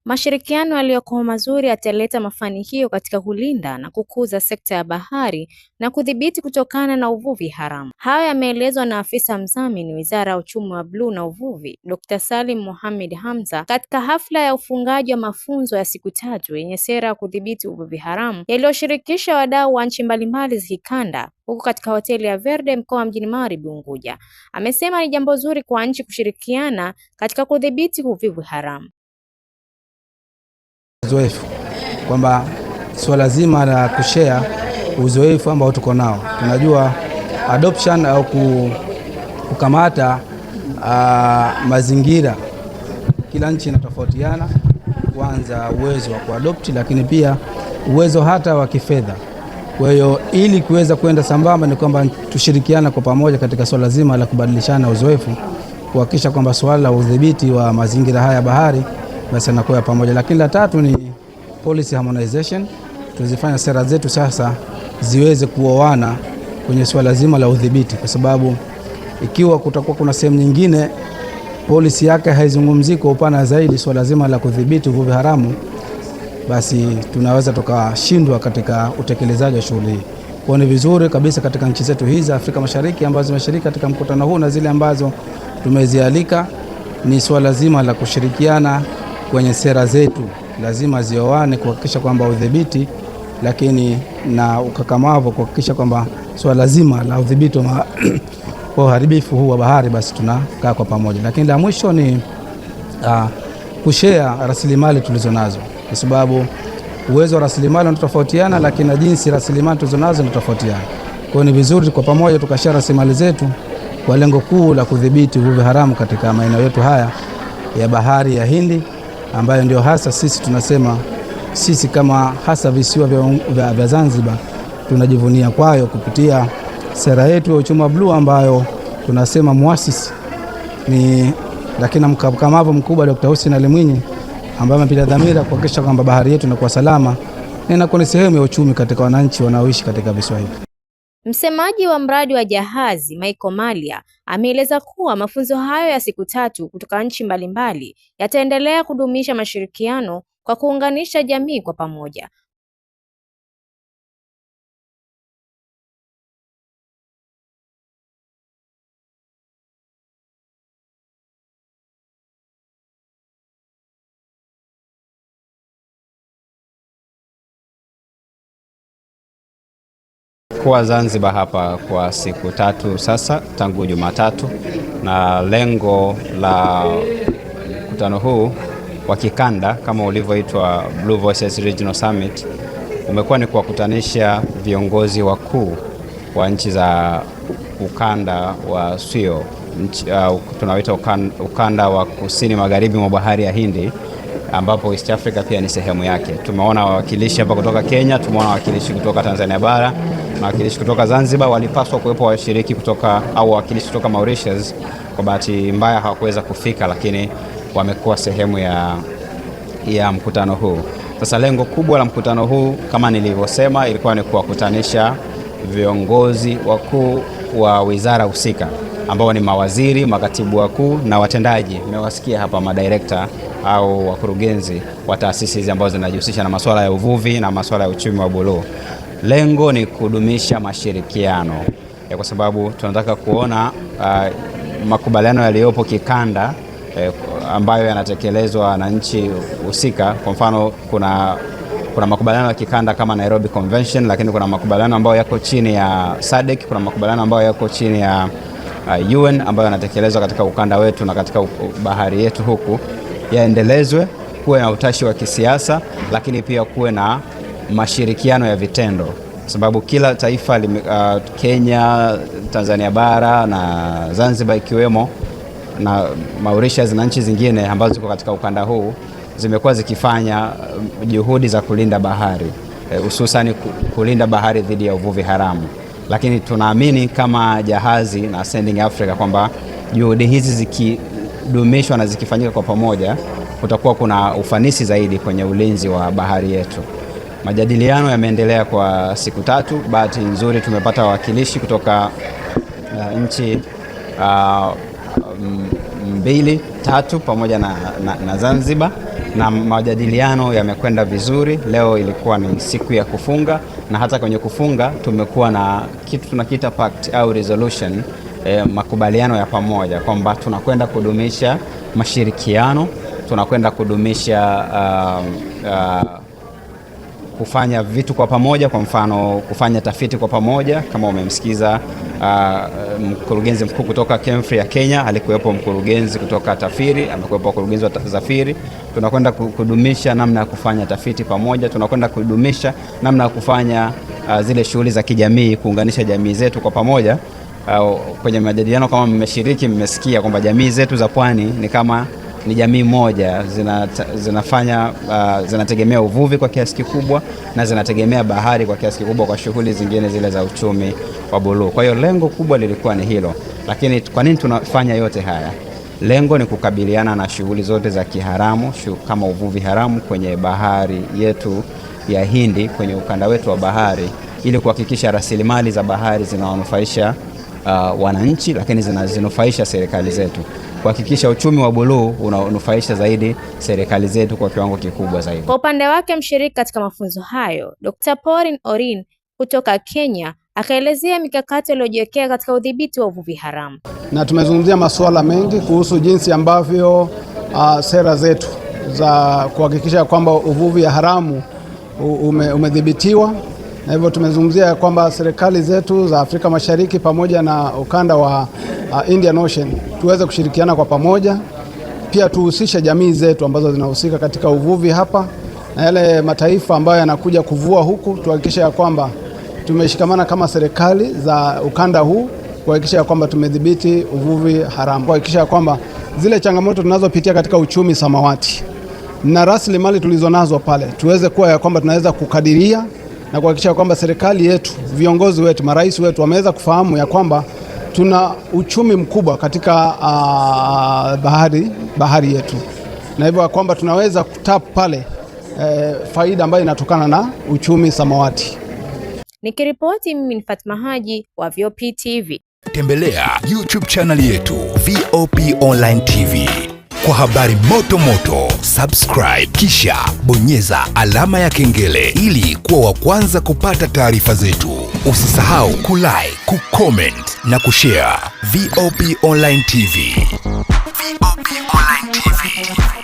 Mashirikiano yaliyokuwa mazuri yataleta mafanikio katika kulinda na kukuza sekta ya bahari na kudhibiti kutokana na uvuvi haramu. Hayo yameelezwa na afisa mdhamini Wizara ya Uchumi wa Bluu na Uvuvi, Dr. Salim Mohamed Hamza katika hafla ya ufungaji wa mafunzo ya siku 3 yenye sera ya kudhibiti uvuvi haramu yaliyoshirikisha wadau wa nchi mbalimbali za kikanda huko katika hoteli ya Verde mkoa mjini Magharibi Unguja. Amesema ni jambo zuri kwa nchi kushirikiana katika kudhibiti uvuvi haramu. Uzoefu kwamba swala zima la kushare uzoefu ambao tuko nao, tunajua adoption au kukamata mazingira, kila nchi inatofautiana, kwanza uwezo wa kuadopti, lakini pia uwezo hata wa kifedha. Kwa hiyo ili kuweza kwenda sambamba ni kwamba tushirikiana kwa pamoja katika swala zima la kubadilishana uzoefu, kuhakikisha kwamba swala la udhibiti wa mazingira haya bahari basi nakuwa pamoja. Lakini la tatu ni policy harmonization. Tuzifanya sera zetu sasa ziweze kuoana kwenye swala zima la udhibiti, kwa sababu ikiwa kutakuwa kuna sehemu nyingine policy yake haizungumzii kwa upana zaidi swala zima la kudhibiti uvuvi haramu, basi tunaweza tukashindwa katika utekelezaji wa shughuli hii. Kwa ni vizuri kabisa katika nchi zetu hizi za Afrika Mashariki ambazo zimeshiriki katika mkutano huu na zile ambazo tumezialika, ni swala zima la kushirikiana kwenye sera zetu, lazima zioane kuhakikisha kwamba udhibiti, lakini na ukakamavu kuhakikisha kwamba swala zima la udhibiti wa uharibifu huu wa bahari basi tunakaa kwa pamoja. Lakini la mwisho ni kushare rasilimali tulizonazo, kwa sababu uwezo wa rasilimali unatofautiana, lakini na jinsi rasilimali tulizonazo unatofautiana. Kwa hiyo ni vizuri kwa pamoja tukashare rasilimali zetu kwa lengo kuu la kudhibiti uvuvi haramu katika maeneo yetu haya ya bahari ya Hindi, ambayo ndio hasa sisi tunasema sisi kama hasa visiwa vya Zanzibar tunajivunia kwayo kupitia sera yetu ya uchumi wa bluu ambayo tunasema muasisi ni lakini mkakamavu mkubwa Dr. Hussein Ali Mwinyi, ambaye amepiga dhamira kuhakikisha kwamba bahari yetu inakuwa salama na inakuwa ni sehemu ya uchumi katika wananchi wanaoishi katika visiwa hivi. Msemaji wa mradi wa jahazi Michael Malia ameeleza kuwa mafunzo hayo ya siku 3 kutoka nchi mbalimbali yataendelea kudumisha mashirikiano kwa kuunganisha jamii kwa pamoja. Kwa Zanzibar hapa kwa siku 3 sasa tangu Jumatatu, na lengo la mkutano huu wa kikanda kama ulivyoitwa Blue Voices Regional Summit umekuwa ni kuwakutanisha viongozi wakuu wa nchi za ukanda wa Sio, tunaoita ukanda wa kusini magharibi mwa bahari ya Hindi, ambapo East Africa pia ni sehemu yake. Tumeona wawakilishi hapa kutoka Kenya, tumeona wawakilishi kutoka Tanzania bara na wawakilishi kutoka Zanzibar. Walipaswa kuwepo washiriki kutoka au wawakilishi kutoka Mauritius, kwa bahati mbaya hawakuweza kufika, lakini wamekuwa sehemu ya mkutano huu. Sasa lengo kubwa la mkutano huu kama nilivyosema ilikuwa ni kuwakutanisha viongozi wakuu wa wizara husika ambao ni mawaziri, makatibu wakuu na watendaji. Mmewasikia hapa madirekta au wakurugenzi wa taasisi hizi ambazo zinajihusisha na masuala ya uvuvi na masuala ya uchumi wa buluu. Lengo ni kudumisha mashirikiano kwa sababu tunataka kuona makubaliano yaliyopo kikanda ambayo yanatekelezwa na nchi husika. Kwa mfano kuna makubaliano ya kikanda kama Nairobi Convention, lakini kuna makubaliano ambayo yako chini ya SADC, kuna makubaliano ambayo yako chini ya UN ambayo yanatekelezwa katika ukanda wetu na katika bahari yetu huku, yaendelezwe, kuwe na utashi wa kisiasa, lakini pia kuwe na mashirikiano ya vitendo, sababu kila taifa Kenya, Tanzania bara na Zanzibar ikiwemo na Mauritius na nchi zingine ambazo ziko katika ukanda huu zimekuwa zikifanya juhudi za kulinda bahari, hususan kulinda bahari dhidi ya uvuvi haramu. Lakini tunaamini kama jahazi na Sending Africa kwamba juhudi hizi zikidumishwa na zikifanyika kwa pamoja, kutakuwa kuna ufanisi zaidi kwenye ulinzi wa bahari yetu. Majadiliano yameendelea kwa siku 3. Bahati nzuri tumepata wawakilishi kutoka nchi 2-3 pamoja na Zanzibar, na majadiliano yamekwenda vizuri. Leo ilikuwa ni siku ya kufunga, na hata kwenye kufunga tumekuwa na kitu tunakiita pact au resolution, makubaliano ya pamoja kwamba tunakwenda kudumisha mashirikiano, tunakwenda kudumisha kufanya vitu kwa pamoja, kwa mfano kufanya tafiti kwa pamoja. Kama umemsikiza mkurugenzi mkuu kutoka KEMFRI ya Kenya, alikuwepo mkurugenzi kutoka TAFIRI, amekuwepo mkurugenzi wa ZAFIRI. Tunakwenda kudumisha namna ya kufanya tafiti pamoja, tunakwenda kudumisha namna ya kufanya zile shughuli za kijamii, kuunganisha jamii zetu kwa pamoja. Kwenye majadiliano, kama mmeshiriki, mmesikia kwamba jamii zetu za pwani ni jamii moja, zinategemea uvuvi kwa kiasi kikubwa na zinategemea bahari kwa kiasi kikubwa kwa shughuli zingine zile za uchumi wa buluu. Kwa hiyo lengo kubwa lilikuwa ni hilo. Lakini kwa nini tunafanya yote haya? Lengo ni kukabiliana na shughuli zote za kiharamu kama uvuvi haramu kwenye bahari yetu ya Hindi, kwenye ukanda wetu wa bahari, ili kuhakikisha rasilimali za bahari zinawanufaisha wananchi, lakini zinazinufaisha serikali zetu, kuhakikisha uchumi wa buluu unanufaisha zaidi serikali zetu kwa kiwango kikubwa zaidi. Kwa upande wake, mshiriki katika mafunzo hayo, Dr. Pauline Orin kutoka Kenya akaelezea mikakati iliyojiwekea katika udhibiti wa uvuvi haramu. Na tumezungumzia masuala mengi kuhusu jinsi ambavyo sera zetu za kuhakikisha kwamba uvuvi haramu umedhibitiwa, na hivyo tumezungumzia kwamba serikali zetu za Afrika Mashariki pamoja na ukanda wa Indian Ocean tuweze kushirikiana kwa pamoja. Pia tuhusishe jamii zetu ambazo zinahusika katika uvuvi hapa, na yale mataifa ambayo yanakuja kuvua huku, tuhakikishe ya kwamba tumeshikamana kama serikali za ukanda huu kuhakikisha kwamba tumedhibiti uvuvi haramu, kuhakikisha kwamba zile changamoto tunazopitia katika uchumi samawati na rasilimali tulizonazo pale tuweze kuwa ya kwamba tunaweza kukadiria na kuhakikisha kwamba serikali yetu, viongozi wetu, marais wetu wameweza kufahamu ya kwamba tuna uchumi mkubwa katika bahari yetu, na hivyo kwamba tunaweza kutap pale faida ambayo inatokana na uchumi samawati. Nikiripoti, mimi ni Fatma Haji wa VOP TV. Tembelea YouTube channel yetu VOP Online TV kwa habari moto moto. Subscribe kisha bonyeza alama ya kengele ili kuwa wa kwanza kupata taarifa zetu. Usisahau kulike, kucomment na kushare. VOP Online TV. VOP Online TV.